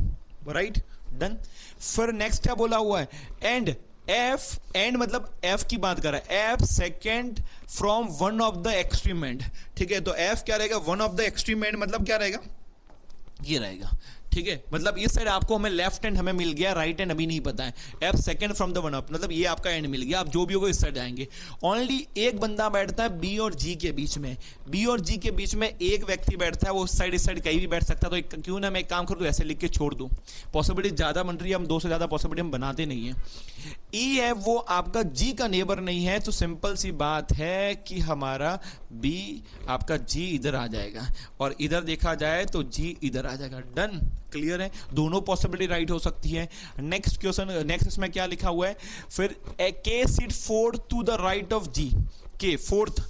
right, done. फिर नेक्स्ट क्या बोला हुआ है, एंड एंड मतलब एफ की बात कर रहा है, F second from one of the extreme and. ठीक है, तो एफ क्या रहेगा, one of the extreme and, मतलब क्या रहेगा, ये रहेगा। ठीक है, मतलब इस साइड आपको हमें लेफ्ट एंड हमें मिल गया, राइट एंड अभी नहीं पता है, F second from the one up, मतलब ये आपका एंड मिल गया, आप जो भी होगा इस साइड जाएंगे। ओनली एक बंदा बैठता है बी और जी के बीच में, बी और जी के बीच में एक व्यक्ति बैठता है, वो उस साइड इस साइड कहीं भी बैठ सकता है, तो क्यों ना मैं एक काम कर दूं, ऐसे लिख के छोड़ दूं, पॉसिबिलिटी ज्यादा बन रही है, हम 2 से ज्यादा पॉसिबिलिटी हम बनाते नहीं है। ई है वो आपका जी का नेबर नहीं है, तो सिंपल सी बात है कि हमारा बी आपका जी इधर आ जाएगा, और इधर देखा जाए तो जी इधर आ जाएगा, डन, क्लियर है, दोनों पॉसिबिलिटी राइट हो सकती है। नेक्स्ट क्वेश्चन, नेक्स्ट इसमें क्या लिखा हुआ है, फिर K sit fourth to the right of G, K fourth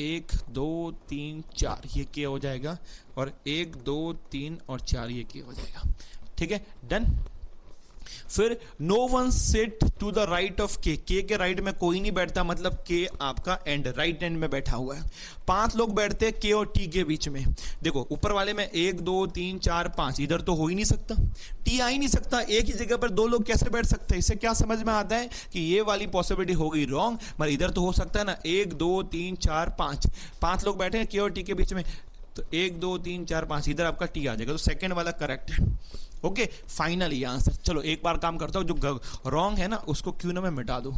1 2 3 4 ये के हो जाएगा, और 1 2 3 और 4 ये के हो जाएगा। ठीक है, डन। फिर no one sit to the right of K, K right में कोई नहीं बैठता, मतलब के आपका एंड राइट एंड में बैठा हुआ है। 5 लोग बैठते हैं के और टी के बीच में। देखो ऊपर वाले में 1 2 3 4 5, इधर तो हो ही नहीं सकता, टी आ ही नहीं सकता, एक ही जगह पर 2 लोग कैसे बैठ सकते हैं। इससे क्या समझ में आता है कि ये वाली पॉसिबिलिटी हो गई रॉन्ग, मगर इधर तो हो सकता है ना, 1 2 3 4 5, 5 लोग बैठे हैं के और टी के बीच में, तो 1 2 3 4 5 इधर आपका टी आ जाएगा, तो सेकंड वाला करेक्ट है। ओके, फाइनल ये आंसर। चलो एक बार काम करता हूं, जो रॉन्ग है ना उसको क्यों ना मैं मिटा दूं,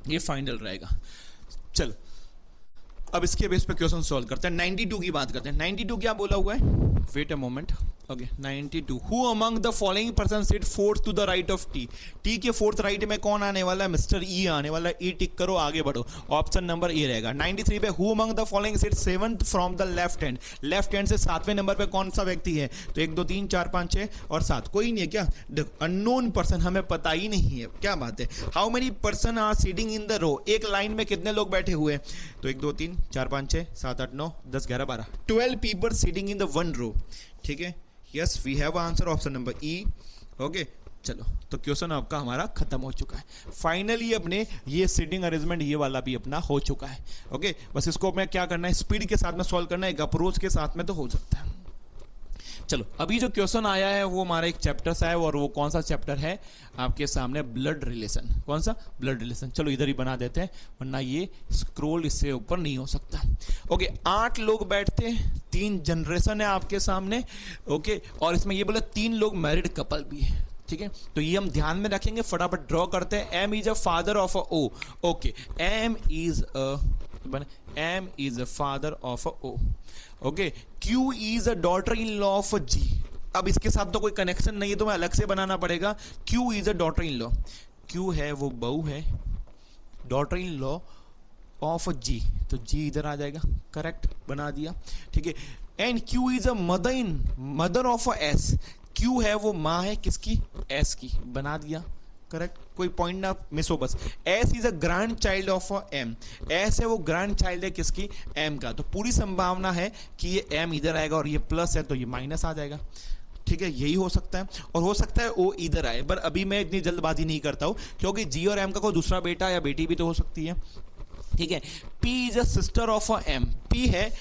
ये फाइनल रहेगा। चलो अब इसके बेस पे क्वेश्चन सॉल्व करते हैं। 92 की बात करते हैं। 92 क्या बोला हुआ है, wait a moment. Okay 92, who among the following person sit fourth to the right of T, T के फोर्थ राइट में कौन आने वाला है, मिस्टर ई आने वाला है। ई टिक करो, आगे बढ़ो, ऑप्शन नंबर ए रहेगा। 93 पे who among the following sit seventh from the left hand, left hand से 7वें नंबर पे कौन सा व्यक्ति है, तो 1 2 3 4 5 6 और 7, कोई नहीं है क्या, अननोन पर्सन, हमें पता ही नहीं है, क्या बात है। How many person are sitting in the row, एक लाइन में कितने लोग बैठे हुए हैं, तो 1 2 3 4 5 6 7 8 9 10 11 12, 12 people sitting in the one row. ठीक है, yes we have answer option number E. Okay चलो, तो क्वेश्चन आपका हमारा खत्म हो चुका है। फाइनली अपने ये सीटिंग अरेंजमेंट ये वाला भी अपना हो चुका है। ओके बस इसको हमें क्या करना है, स्पीड के साथ में सॉल्व करना है, एक अप्रोच के साथ में तो हो सकता है। चलो अभी जो क्वेश्चन आया है वो हमारा एक चैप्टर सा है, और वो कौन सा चैप्टर है आपके सामने, ब्लड रिलेशन। कौन सा, ब्लड रिलेशन। चलो इधर ही बना देते हैं, वरना ये स्क्रॉल इससे ऊपर नहीं हो सकता। ओके 8 लोग बैठते हैं, 3 जनरेशन है आपके सामने। ओके और इसमें ये बोला 3 लोग मैरिड कपल भी है। ठीक है, तो ये हम ध्यान में रखेंगे, फटाफट ड्रॉ करते हैं। M is a father of a O. Okay M is a father of a O. Okay Q is a daughter in law of G. अब इसके साथ तो कोई कनेक्शन नहीं है, तो मैं अलग से बनाना पड़ेगा। Q is a daughter in law, Q है वो बहू है, डॉटर इन लॉ ऑफ जी, तो जी इधर आ जाएगा, करेक्ट बना दिया। ठीक है, and Q is a mother of a S, Q है वो माँ है किसकी, एस की, बना दिया, करेक्ट, कोई पॉइंट ना मिस हो बस। S is a grandchild of M, S है वो ग्रैंड चाइल्ड है किसकी, एम का, तो पूरी संभावना है कि ये एम इधर आएगा, और ये प्लस है तो ये माइनस आ जाएगा। ठीक है, यही हो सकता है, और हो सकता है ओ इधर आए, पर अभी मैं इतनी जल्दबाजी नहीं करता हूं, क्योंकि जी और एम का कोई दूसरा बेटा या बेटी भी तो हो सकती है। ठीक है, P is a sister of a M, P है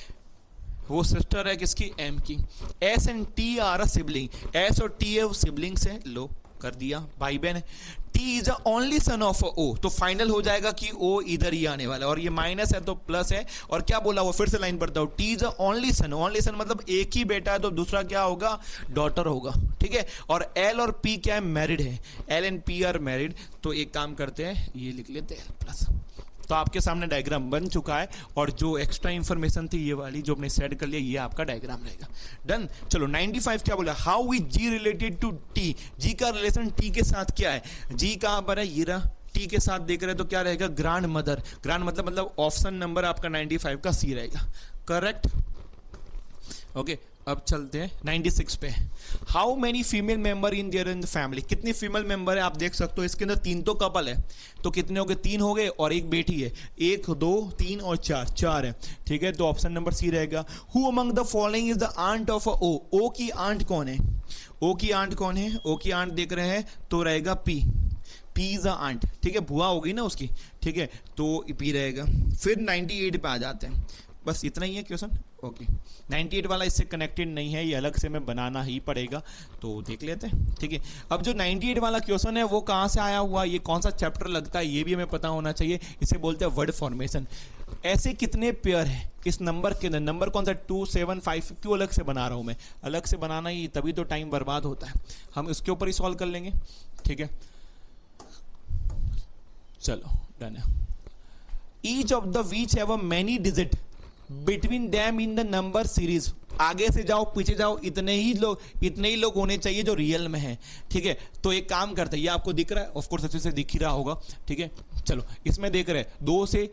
वो सिस्टर है किसकी, एम की। S and T are a sibling, S और टी है वो सिबलिंग्स है, लो कर दिया, भाई बहन है। T is a only son of O, तो फाइनल हो जाएगा कि ओ इधर ही आने वाला है, और ये माइनस है तो प्लस है। और क्या बोला वो, फिर से लाइन पढ़ता हूं, T is a only sun, only son मतलब एक ही बेटा है, तो दूसरा क्या होगा, डॉटर होगा। ठीक है, और एल और पी क्या है, मैरिड है, L and P R married, तो एक काम करते हैं ये लिख लेते हैं प्लस। तो आपके सामने डायग्राम बन चुका है, और जो एक्स्ट्रा इंफॉर्मेशन थी ये वाली जो अपने सेट कर लिया, ये आपका डायग्राम रहेगा। डन। चलो 95 क्या बोला, how is G related to T, G का रिलेशन टी के साथ क्या है, जी कहां पर है, ये रहा, टी के साथ देख रहे हैं तो क्या रहेगा, ग्रैंड मदर, ग्रैंड मतलब ऑप्शन नंबर आपका 95 का सी रहेगा, करेक्ट। ओके अब चलते हैं 96 पे। How many female member in there in the family, कितनी फीमेल मेंबर है आप देख सकते हो, इसके अंदर 3 तो कपल है, तो कितने हो गए, 3 हो गए, और एक बेटी है, 1 2 3 और 4, 4 है। ठीक है, तो ऑप्शन नंबर सी रहेगा। Who among the following is the aunt of O, O की आंट कौन है, ओ की आंट कौन है, ओ की आंट देख रहे हैं तो रहेगा P, P is a aunt. ठीक है, बुआ होगी ना उसकी, ठीक है, तो पी रहेगा। फिर 98 पे आ जाते हैं, बस इतना ही है क्वेश्चन। ओके 98 वाला इससे कनेक्टेड नहीं है, ये अलग से मैं बनाना ही पड़ेगा, तो देख लेते हैं। ठीक है, अब जो 98 वाला क्वेश्चन है वो कहाँ से आया हुआ, ये कौन सा चैप्टर लगता है, ये भी हमें पता होना चाहिए। इसे बोलते हैं वर्ड फॉर्मेशन। ऐसे कितने पेयर है इस नंबर के अंदर, नंबर कौन सा 2 7 5, क्यों अलग से बना रहा हूँ मैं, अलग से बनाना ही तभी तो टाइम बर्बाद होता है, हम इसके ऊपर ही सॉल्व कर लेंगे। ठीक है, चलो डन है। Each of the which have a many digit between them in the number series, आगे से जाओ पीछे जाओ, इतने ही लोग होने चाहिए जो रियल में है। ठीक है, तो एक काम करते हैं, ये आपको दिख रहा है, ऑफ कोर्स अच्छे से दिख ही रहा होगा। ठीक है, चलो इसमें देख रहे हैं 2 से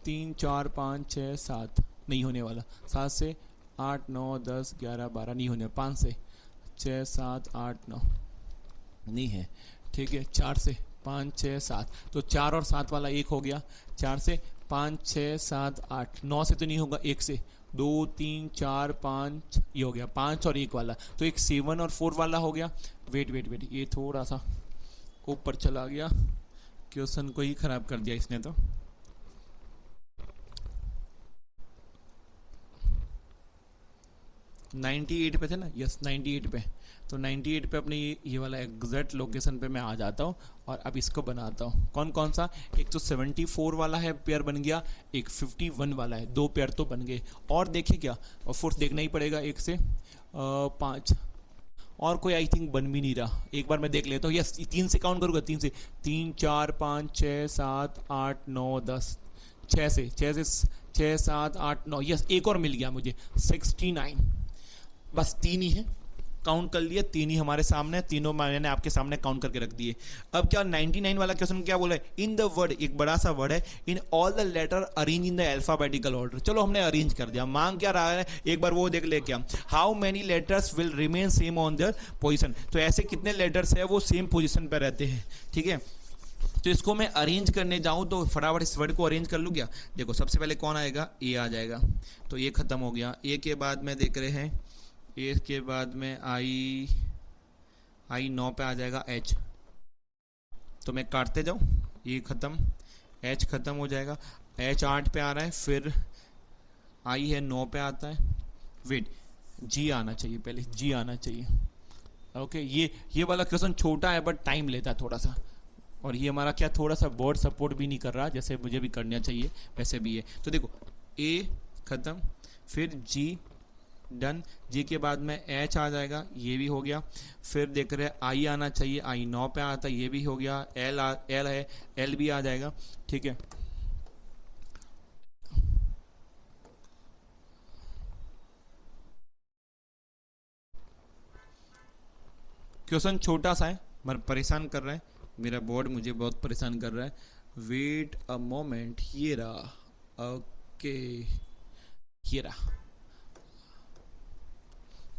3 4 5 6 7 नहीं होने वाला, 7 से 8 9 10 11 12 नहीं होने, 5 से 6 7 8 9 नहीं है। ठीक है, 4 से 5 6 7, तो 4 और 7 वाला एक हो गया, 4 से 5 6 7 8 9 से तो नहीं होगा, 1 से 2 3 4 5 ये हो गया 5 और 1 वाला, तो एक 7 और 4 वाला हो गया। वेट वेट वेट, ये थोड़ा सा ऊपर चला गया, क्वेश्चन को ही खराब कर दिया इसने तो। नाइन्टी 98 पे थे ना, यस 98 पे, तो 98 पे अपने ये वाला एग्जैक्ट लोकेशन पे मैं आ जाता हूँ और अब इसको बनाता हूँ। कौन कौन सा, एक तो 74 वाला है पेयर बन गया, एक 51 वाला है, 2 पेयर तो बन गए। और देखिए क्या, और फोर्थ देखना ही पड़ेगा, 1 से 5 और कोई आई थिंक बन भी नहीं रहा, एक बार मैं देख लेता हूँ। यस 3 से काउंट करूँगा, 3 से 3 4 5 6 7 8 9 10, 6 से 6 7 8 9, यस एक और मिल गया मुझे 69। बस 3 ही है, काउंट कर लिए, 3 ही हमारे सामने, तीनों मैंने आपके सामने काउंट करके रख दिए। अब क्या 99 वाला क्वेश्चन क्या बोला है, इन द वर्ड, एक बड़ा सा वर्ड है, in all the letter arrange in the alphabetical order. चलो हमने अरेंज कर दिया, मांग क्या रहा है एक बार वो देख ले, क्या how many letters will remain same on their position, तो ऐसे कितने लेटर्स है वो सेम पोजीशन पर रहते हैं, ठीक है। तो इसको मैं अरेंज करने जाऊं तो फटाफट इस वर्ड को अरेंज कर लूँ क्या, देखो सबसे पहले कौन आएगा, ए आ जाएगा, तो ये खत्म हो गया। ए के बाद में देख रहे हैं, ए के बाद में आई 9 पे आ जाएगा एच, तो मैं काटते जाऊँ, ये खत्म, एच खत्म हो जाएगा, एच 8 पे आ रहा है, फिर आई है 9 पे आता है, वेट जी आना चाहिए, पहले जी आना चाहिए। ओके ये वाला क्वेश्चन छोटा है बट टाइम लेता है थोड़ा सा, और ये हमारा क्या थोड़ा सा बोर्ड सपोर्ट भी नहीं कर रहा जैसे मुझे भी करना चाहिए वैसे भी है। तो देखो ए खत्म, फिर जी डन, जी के बाद में एच आ जाएगा, ये भी हो गया, फिर देख रहे हैं आई आना चाहिए, आई 9 पे आता है, ये भी हो गया, एल है, एल भी आ जाएगा, ठीक है। क्वेश्चन छोटा सा है मगर परेशान कर रहा है, मेरा बोर्ड मुझे बहुत परेशान कर रहा है, वेट अ मोमेंट, ये रहा, ओके ये रहा,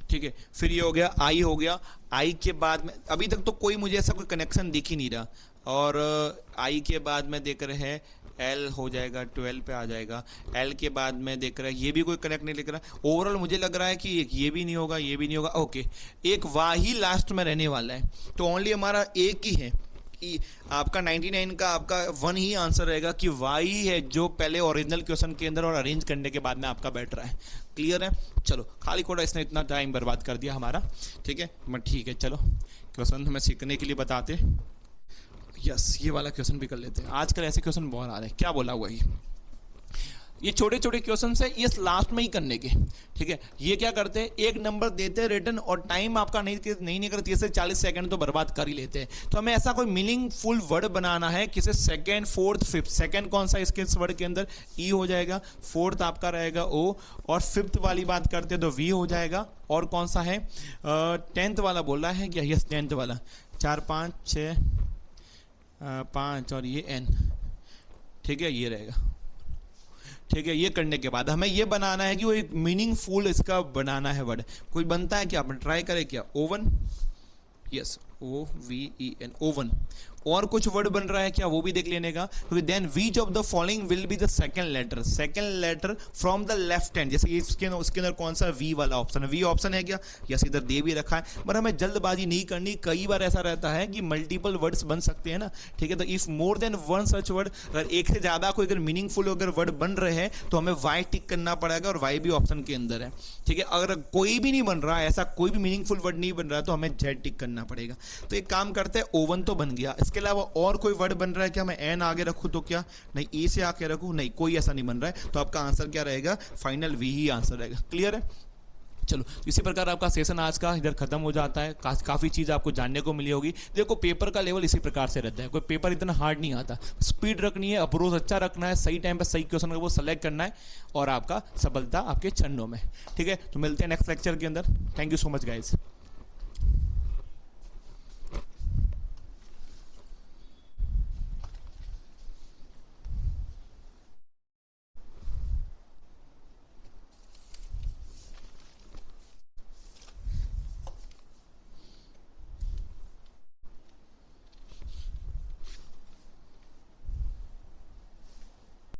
ठीक है। फिर ये हो गया, आई हो गया, आई के बाद में अभी तक तो कोई मुझे ऐसा कोई कनेक्शन दिख ही नहीं रहा, और आई के बाद में देख रहे हैं एल हो जाएगा, 12 पे आ जाएगा, एल के बाद में देख रहे हैं ये भी कोई कनेक्ट नहीं लिख रहा, ओवरऑल मुझे लग रहा है कि ये भी नहीं होगा, ये भी नहीं होगा, ओके एक वाई ही लास्ट में रहने वाला है, तो ओनली हमारा एक ही है, आपका 99 का आपका 1 ही आंसर रहेगा कि वाई है जो पहले ओरिजिनल क्वेश्चन के अंदर और अरेंज करने के बाद में आपका बैठ रहा है। क्लियर है, चलो खाली कोड़ा इसने इतना टाइम बर्बाद कर दिया हमारा, ठीक है बट ठीक है, चलो क्वेश्चन हमें सीखने के लिए बताते, यस ये वाला क्वेश्चन भी कर लेते हैं। आजकल ऐसे क्वेश्चन बहुत आ रहे हैं, क्या बोला हुआ ये छोटे छोटे क्वेश्चन है, ये लास्ट में ही करने के, ठीक है। ये क्या करते हैं, एक नंबर देते हैं रिटर्न और टाइम आपका नहीं करते, 30 से 40 सेकंड तो बर्बाद कर ही लेते हैं। तो हमें ऐसा कोई मीनिंगफुल वर्ड बनाना है, किसे सेकंड फोर्थ फिफ्थ, सेकंड कौन सा इसके वर्ड के अंदर ई हो जाएगा, फोर्थ आपका रहेगा ओ, और फिफ्थ वाली बात करते हैं तो वी हो जाएगा, और कौन सा है 10th वाला बोल रहा है क्या, यस 10th वाला, 4 5 6 5 और ये एन, ठीक है ये रहेगा, ठीक है। ये करने के बाद हमें ये बनाना है कि वो एक मीनिंगफुल इसका बनाना है वर्ड, कोई बनता है क्या, अपन ट्राई करें क्या, ओवन, यस OVEN ओवन, और कुछ वर्ड बन रहा है क्या वो भी देख लेने का, क्योंकि then which of the following will be the second letter from the left hand, जैसे इसके अंदर कौन सा वी वाला ऑप्शन है, वी ऑप्शन है क्या, यस इधर दे भी रखा है, पर हमें जल्दबाजी नहीं करनी, कई बार ऐसा रहता है कि मल्टीपल वर्ड्स बन सकते हैं ना, ठीक है। तो if more than one such word, अगर एक से ज्यादा कोई अगर मीनिंगफुल अगर वर्ड बन रहे हैं तो हमें वाई टिक करना पड़ेगा, और वाई भी ऑप्शन के अंदर है, ठीक है। अगर कोई भी नहीं बन रहा है, ऐसा कोई भी मीनिंगफुल वर्ड नहीं बन रहा है तो हमें जेड टिक करना पड़ेगा। तो एक काम करते हैं, ओवन तो बन गया, इसके अलावा और कोई वर्ड बन रहा है क्या, मैं एन आगे रखूं तो क्या, नहीं ए से आगे रखूं, नहीं कोई ऐसा नहीं बन रहा है, तो आपका आंसर क्या रहेगा, फाइनल वी ही आंसर रहेगा। क्लियर है, चलो इसी प्रकार आपका सेशन आज का इधर खत्म हो जाता है, काफ़ी चीज़ आपको जानने को मिली होगी। देखो पेपर का लेवल इसी प्रकार से रहता है, कोई पेपर इतना हार्ड नहीं आता, स्पीड रखनी है, अप्रोच अच्छा रखना है, सही टाइम पे सही क्वेश्चन को सेलेक्ट करना है, और आपका सफलता आपके चरणों में, ठीक है। तो मिलते हैं नेक्स्ट लेक्चर के अंदर, thank you so much guys.